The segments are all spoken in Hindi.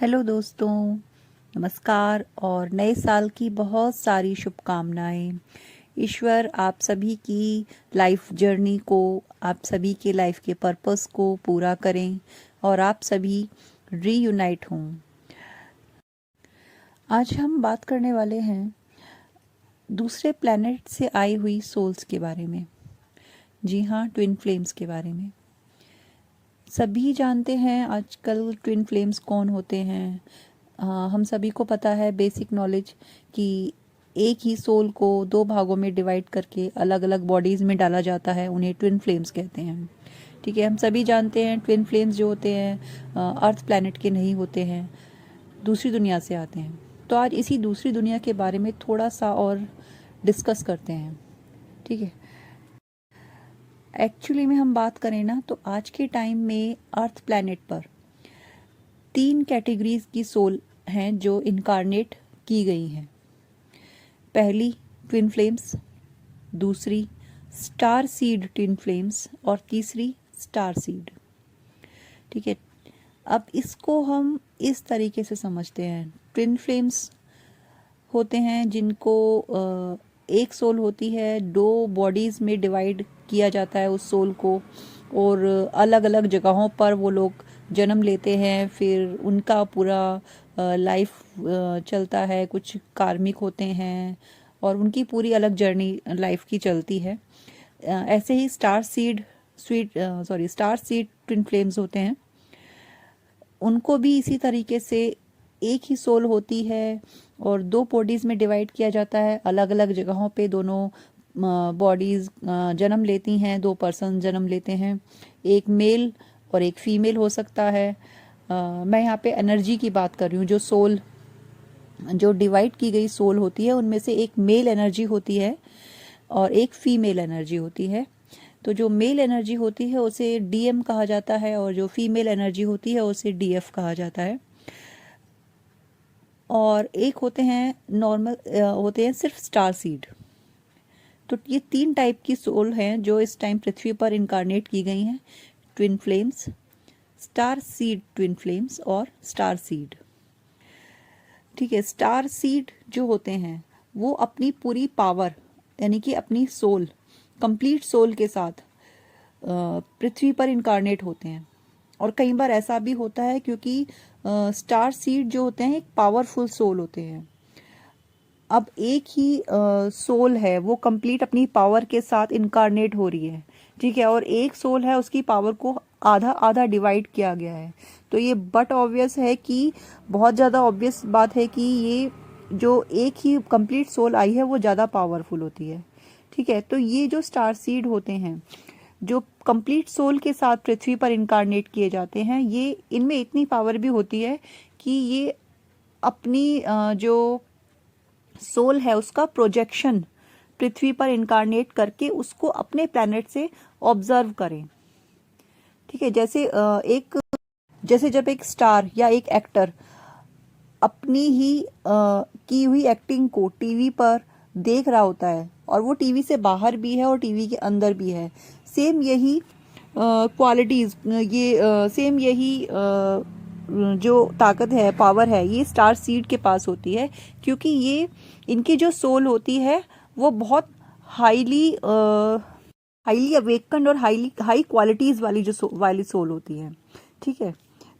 हेलो दोस्तों, नमस्कार और नए साल की बहुत सारी शुभकामनाएं। ईश्वर आप सभी की लाइफ जर्नी को, आप सभी के लाइफ के पर्पस को पूरा करें और आप सभी रीयूनाइट हों। आज हम बात करने वाले हैं दूसरे प्लैनेट से आई हुई सोल्स के बारे में। जी हाँ, ट्विन फ्लेम्स के बारे में। सभी जानते हैं आजकल ट्विन फ्लेम्स कौन होते हैं। हम सभी को पता है बेसिक नॉलेज कि एक ही सोल को दो भागों में डिवाइड करके अलग अलग बॉडीज़ में डाला जाता है, उन्हें ट्विन फ्लेम्स कहते हैं। ठीक है, हम सभी जानते हैं ट्विन फ्लेम्स जो होते हैं अर्थ प्लैनेट के नहीं होते हैं, दूसरी दुनिया से आते हैं। तो आज इसी दूसरी दुनिया के बारे में थोड़ा सा और डिस्कस करते हैं। ठीक है, एक्चुअली में हम बात करें ना तो आज के टाइम में अर्थ प्लैनेट पर 3 कैटेगरीज की सोल हैं जो इनकारनेट की गई हैं। पहली ट्विन फ्लेम्स, दूसरी स्टार सीड ट्विन फ्लेम्स और तीसरी स्टार सीड। ठीक है, अब इसको हम इस तरीके से समझते हैं। ट्विन फ्लेम्स होते हैं जिनको एक सोल होती है, दो बॉडीज़ में डिवाइड किया जाता है उस सोल को, और अलग अलग जगहों पर वो लोग जन्म लेते हैं। फिर उनका पूरा लाइफ चलता है, कुछ कार्मिक होते हैं और उनकी पूरी अलग जर्नी लाइफ की चलती है। ऐसे ही स्टार सीड ट्विन फ्लेम्स होते हैं, उनको भी इसी तरीके से एक ही सोल होती है और दो बॉडीज़ में डिवाइड किया जाता है। अलग अलग जगहों पे दोनों बॉडीज़ जन्म लेती हैं, दो पर्सन जन्म लेते हैं, एक मेल और एक फीमेल हो सकता है। मैं यहाँ पे एनर्जी की बात कर रही हूँ। जो सोल, जो डिवाइड की गई सोल होती है उनमें से एक मेल एनर्जी होती है और एक फीमेल एनर्जी होती है। तो जो मेल एनर्जी होती है उसे डीएम कहा जाता है और जो फीमेल एनर्जी होती है उसे डीएफ कहा जाता है। और एक होते हैं नॉर्मल, होते हैं सिर्फ स्टार सीड। तो ये 3 टाइप की सोल हैं जो इस टाइम पृथ्वी पर इनकारनेट की गई हैं। Twin flames, star seed twin flames और स्टार सीड। ठीक है, स्टार सीड जो होते हैं वो अपनी पूरी पावर यानी कि अपनी सोल, कंप्लीट सोल के साथ पृथ्वी पर इनकारनेट होते हैं। और कई बार ऐसा भी होता है क्योंकि स्टार सीड जो होते हैं एक पावरफुल सोल होते हैं। अब एक ही सोल है, वो कंप्लीट अपनी पावर के साथ इनकारनेट हो रही है। ठीक है, और एक सोल है उसकी पावर को आधा आधा डिवाइड किया गया है। तो ये बट ऑब्वियस है कि, बहुत ज़्यादा ऑब्वियस बात है कि ये जो एक ही कंप्लीट सोल आई है वो ज़्यादा पावरफुल होती है। ठीक है, तो ये जो स्टार सीड होते हैं जो कंप्लीट सोल के साथ पृथ्वी पर इनकारनेट किए जाते हैं, ये इनमें इतनी पावर भी होती है कि ये अपनी जो सोल है उसका प्रोजेक्शन पृथ्वी पर इनकारनेट करके उसको अपने प्लैनेट से ऑब्जर्व करें। ठीक है, जैसे जब एक स्टार या एक एक्टर अपनी ही की हुई एक्टिंग को टीवी पर देख रहा होता है और वो टीवी से बाहर भी है और टीवी के अंदर भी है, सेम यही क्वालिटीज, सेम यही जो ताकत है, पावर है, ये स्टार सीड के पास होती है। क्योंकि ये इनकी जो सोल होती है वो बहुत हाईली हाईली अवेकन्ड और हाई क्वालिटीज वाली सोल होती है। ठीक है,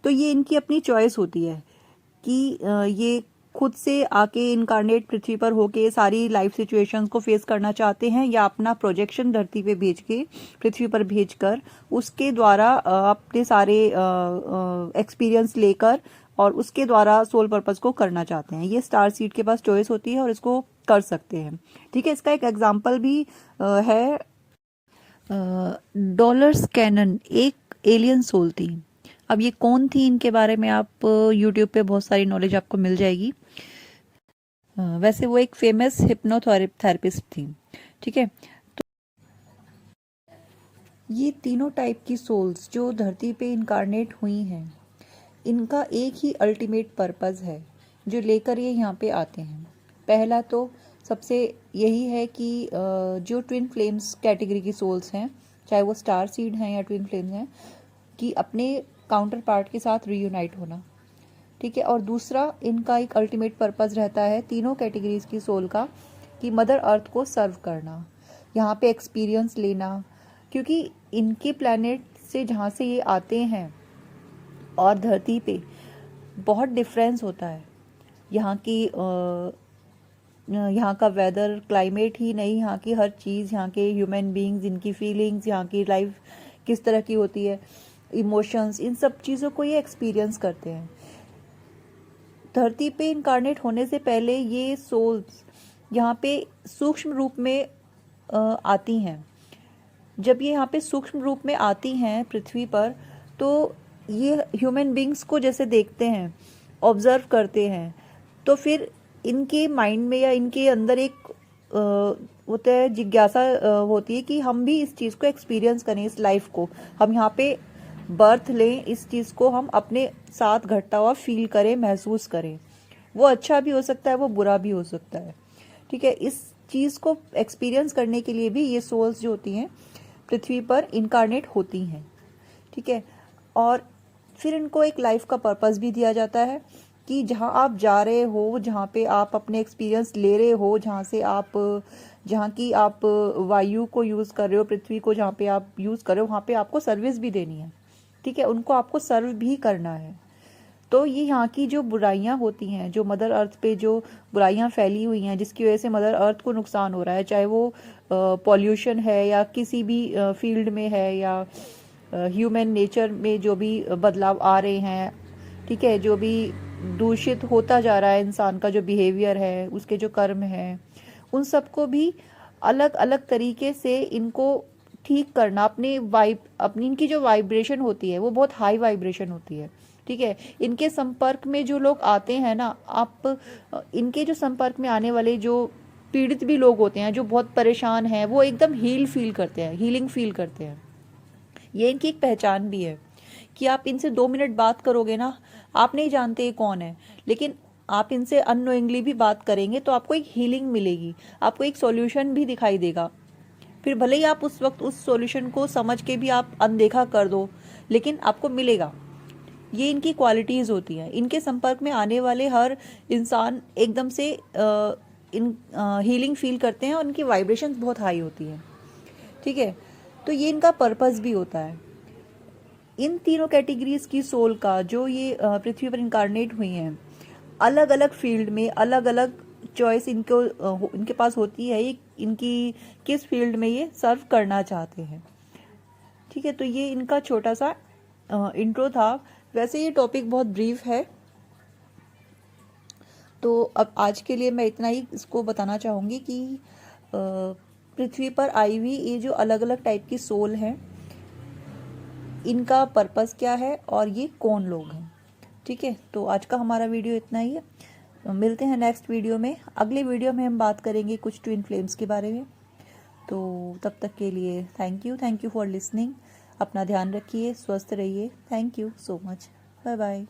तो ये इनकी अपनी चॉइस होती है कि ये खुद से आके इनकारनेट पृथ्वी पर होके सारी लाइफ सिचुएशंस को फेस करना चाहते हैं, या अपना प्रोजेक्शन धरती पे भेज के, पृथ्वी पर भेजकर उसके द्वारा अपने सारे एक्सपीरियंस लेकर और उसके द्वारा सोल पर्पस को करना चाहते हैं। ये स्टार सीड के पास चॉइस होती है और इसको कर सकते हैं। ठीक है, इसका एक एग्जाम्पल भी है। डॉलर्स कैनन एक एलियन सोल थी। अब ये कौन थी, इनके बारे में आप यूट्यूब पे बहुत सारी नॉलेज आपको मिल जाएगी। वैसे वो एक फेमस हिप्नोथेरेपिस्ट थी। ठीक है, तो ये तीनों टाइप की सोल्स जो धरती पे इनकारनेट हुई हैं, इनका एक ही अल्टीमेट पर्पस है जो लेकर ये यहाँ पे आते हैं। पहला तो सबसे यही है कि जो ट्विन फ्लेम्स कैटेगरी की सोल्स हैं, चाहे वो स्टार सीड हैं या ट्विन फ्लेम्स हैं, कि अपने काउंटर पार्ट के साथ रीयूनाइट होना। ठीक है। और दूसरा इनका एक अल्टीमेट पर्पस रहता है तीनों कैटेगरीज की सोल का, कि मदर अर्थ को सर्व करना, यहाँ पे एक्सपीरियंस लेना, क्योंकि इनके प्लैनेट से जहाँ से ये आते हैं और धरती पे बहुत डिफरेंस होता है। यहाँ की यहाँ का वेदर, क्लाइमेट ही नहीं, यहाँ की हर चीज़, यहाँ के ह्यूमन बीइंग्स, इनकी फीलिंग्स, यहाँ की लाइफ किस तरह की होती है, इमोशंस, इन सब चीज़ों को ये एक्सपीरियंस करते हैं। धरती पे इनकारनेट होने से पहले ये सोल्स यहाँ पे सूक्ष्म रूप में आती हैं। जब ये यहाँ पे सूक्ष्म रूप में आती हैं पृथ्वी पर, तो ये ह्यूमन बींग्स को जैसे देखते हैं, ऑब्जर्व करते हैं, तो फिर इनके माइंड में या इनके अंदर एक होता है, जिज्ञासा होती है कि हम भी इस चीज़ को एक्सपीरियंस करें, इस लाइफ को हम यहाँ पे बर्थ लें, इस चीज़ को हम अपने साथ घटता हुआ फील करें, महसूस करें। वो अच्छा भी हो सकता है, वो बुरा भी हो सकता है, ठीक है। इस चीज़ को एक्सपीरियंस करने के लिए भी ये सोल्स जो होती हैं पृथ्वी पर इनकारनेट होती हैं, ठीक है। और फिर इनको एक लाइफ का पर्पस भी दिया जाता है कि जहाँ आप जा रहे हो, जहाँ पे आप अपने एक्सपीरियंस ले रहे हो, जहाँ की आप वायु को यूज़ कर रहे हो, पृथ्वी को जहाँ पे आप यूज़ कर रहे हो, वहाँ पे आपको सर्विस भी देनी है, ठीक है। उनको आपको सर्व भी करना है। तो ये यहाँ की जो बुराइयाँ होती हैं, जो मदर अर्थ पे जो बुराइयाँ फैली हुई हैं, जिसकी वजह से मदर अर्थ को नुकसान हो रहा है, चाहे वो पॉल्यूशन है या किसी भी फील्ड में है, या ह्यूमन नेचर में जो भी बदलाव आ रहे हैं, ठीक है, जो भी दूषित होता जा रहा है इंसान का जो बिहेवियर है, उसके जो कर्म हैं, उन सबको भी अलग अलग तरीके से इनको ठीक करना। अपनी इनकी जो वाइब्रेशन होती है वो बहुत हाई वाइब्रेशन होती है, ठीक है। इनके संपर्क में जो लोग आते हैं ना, आप इनके जो संपर्क में आने वाले जो पीड़ित भी लोग होते हैं, जो बहुत परेशान हैं, वो एकदम हीलिंग फील करते हैं। ये इनकी एक पहचान भी है कि आप इनसे 2 मिनट बात करोगे ना, आप नहीं जानते ये कौन है, लेकिन आप इनसे अननोइंगली भी बात करेंगे तो आपको एक हीलिंग मिलेगी, आपको एक सॉल्यूशन भी दिखाई देगा। फिर भले ही आप उस वक्त उस सॉल्यूशन को समझ के भी आप अनदेखा कर दो, लेकिन आपको मिलेगा। ये इनकी क्वालिटीज़ होती हैं। इनके संपर्क में आने वाले हर इंसान एकदम से हीलिंग फील करते हैं और उनकी वाइब्रेशंस बहुत हाई होती है, ठीक है। तो ये इनका पर्पस भी होता है। इन तीनों कैटेगरीज की सोल का जो ये पृथ्वी पर इनकारनेट हुई हैं, अलग अलग फील्ड में अलग अलग चॉइस इनके पास होती है, इनकी किस फील्ड में ये सर्व करना चाहते हैं, ठीक है। तो ये इनका छोटा सा इंट्रो था। वैसे ये टॉपिक बहुत ब्रीफ है, तो अब आज के लिए मैं इतना ही इसको बताना चाहूँगी कि पृथ्वी पर आई हुई ये जो अलग अलग टाइप की सोल हैं, इनका पर्पस क्या है और ये कौन लोग हैं, ठीक है। तो आज का हमारा वीडियो इतना ही है। मिलते हैं नेक्स्ट वीडियो में। अगले वीडियो में हम बात करेंगे कुछ ट्विन फ्लेम्स के बारे में। तो तब तक के लिए थैंक यू फॉर लिसनिंग। अपना ध्यान रखिए, स्वस्थ रहिए। Thank you so much. Bye bye.